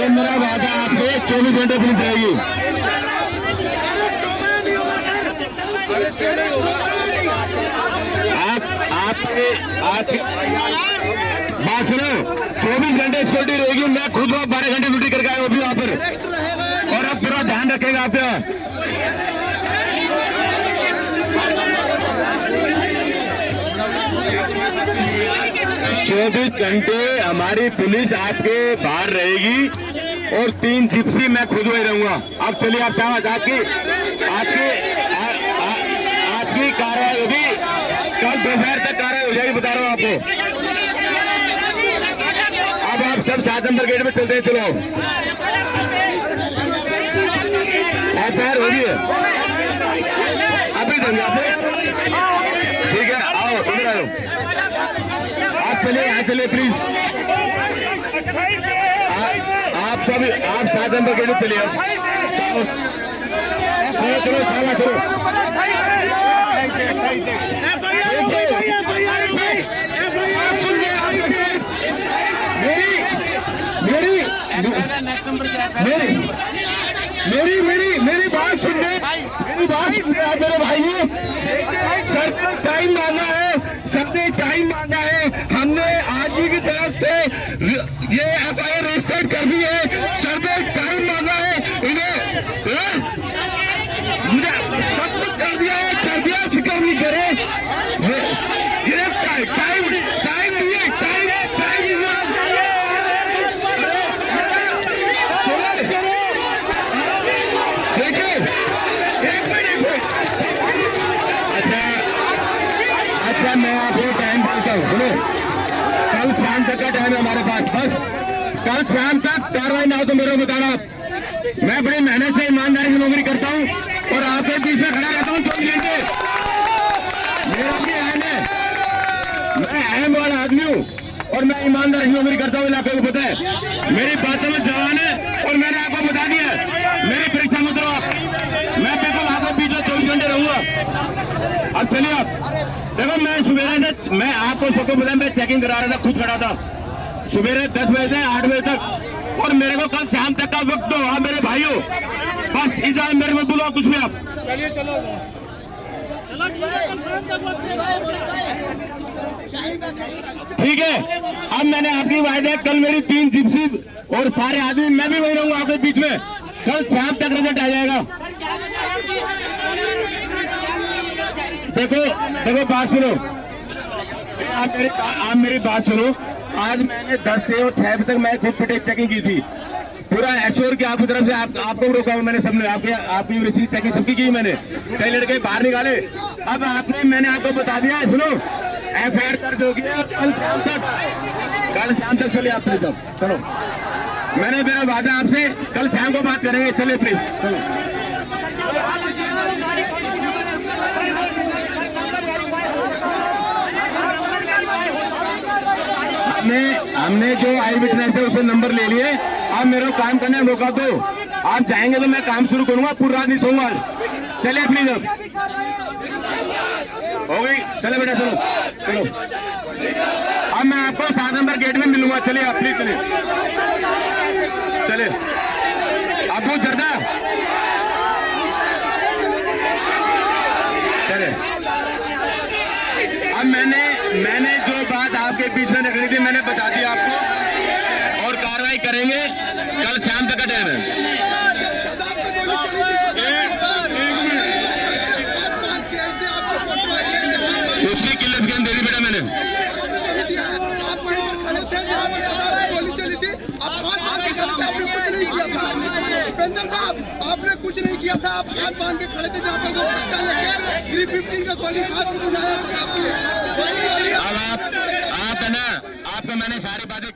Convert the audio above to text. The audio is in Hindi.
मेरा वादा आपसे 24 घंटे पुलिस रहेगी। आपके बात सुनो, 24 घंटे सिक्योरिटी रहेगी। मैं खुद 12 घंटे ड्यूटी करके आया हूँ अभी वहाँ पर, और अब पूरा ध्यान रखेगा आप। 24 घंटे हमारी पुलिस आपके बाहर रहेगी, और 3 जिप्सी मैं खुद वही रहूंगा। अब चलिए आप शाबाश, आपकी कार्रवाई होगी, कल दोपहर तक कार्रवाई हो जाएगी, बता रहा हूँ आपको। अब आप सब 7 नंबर गेट में चलते हैं, चलो FIR होगी अभी देंगे आपको, ठीक है? आओ इधर आओ, आप चलिए, यहाँ चलिए प्लीज। आप 7 नंबर गेट में चलिए, चलो चलो चलो चलो। मेरी बात सुनने, मेरी बात सुनने आप मेरे भाइयों। सर ने टाइम मांगा है, सबने टाइम मांगा है। हमने आरजी की तरफ से ये FIR रजिस्टर्ड कर दी है। सर ने टाइम मांगा है, इन्हें मुझे सब कुछ कर दिया है, फिक्र नहीं करे। टाइम दिए, टाइम देखिए, एक मिनट। अच्छा मैं आपको टाइम देता हूँ, सुनो, कल शाम तक का टाइम है हमारे पास। बस कल शाम तक कार्रवाई ना हो तो मेरे को बताना। मैं बड़ी मेहनत से ईमानदारी की नौकरी करता हूँ, और आपके बीच में खड़ा रहता हूँ 24 घंटे। मेरा भी अहम है, मैं अहम वाला आदमी हूँ, और मैं ईमानदारी की नौकरी करता हूँ, इलाके को पता है। मेरी बातों में जवान है, और मैंने आपको बता दिया, मेरी परीक्षा मत लो आप। मैं बिल्कुल आपके बीच में 24 घंटे रहूंगा। अब चलिए आप देखो, मैं सुबह से, मैं आपको सबको पता है, मैं चेकिंग करा रहा था, खुद खड़ा था सुबह 10 बजे से 8 बजे तक, और मेरे को कल शाम तक का वक्त दो। आप मेरे भाइयों, बस इस मेरे को बोलो कुछ भी आप। चलिए चलो ठीक है। अब मैंने आपकी वायदे, कल मेरी 3 जिप्सी और सारे आदमी, मैं भी वही रहूंगा आपके बीच में। कल शाम तक रिजल्ट आ जाएगा। देखो बात सुनो, आप मेरी बात सुनो। आज मैंने 10 से 6 बजे तक मैं खुद पिटेक चेकिंग की थी, पूरा एश्योर किया आपकी तरफ से। आपको रोका मैंने, सबने आपकी रिसीव चेकिंग सबकी की मैंने, कई लड़के बाहर निकाले। अब मैंने आपको बता दिया, सुनो, FIR दर्ज हो गया। कल शाम तक चलिए आप प्लीज, चलो। मैंने मेरा वादा आपसे, कल शाम को बात करेंगे, चलिए प्लीज चलो। हमने जो आई विटनेस है उसे नंबर ले लिए। आप मेरे को काम करने में रोका दो, आप जाएंगे तो मैं काम शुरू करूंगा, पूरी रात नहीं सोऊंगा। चलिए प्लीज, अब हो गई, चले बेटा चलो चलो। अब मैं आपको 7 नंबर गेट में मिलूंगा, चलिए आप प्लीज चलिए चलिए। आपको जर्दा चले। अब मैंने जो बात आपके बीच में रखनी थी मैंने बता दी आपको, और कार्रवाई करेंगे। कल शाम तक का टाइम है। उसकी किल्लत दे दी बेटा मैंने। आप वहीं पर खड़े थे जहाँ पर गोली चली थी, आप हाथ बांध के खड़े थे, आपने कुछ नहीं किया था। उपेंद्र साहब, आपने कुछ नहीं किया था, आप हाथ बांध के खड़े थे जहाँ पर वो फट्टा लगे, 315 का गोली हाथ में बुझाया सर आपने। अब आप है ना, आपको मैंने सारी बातें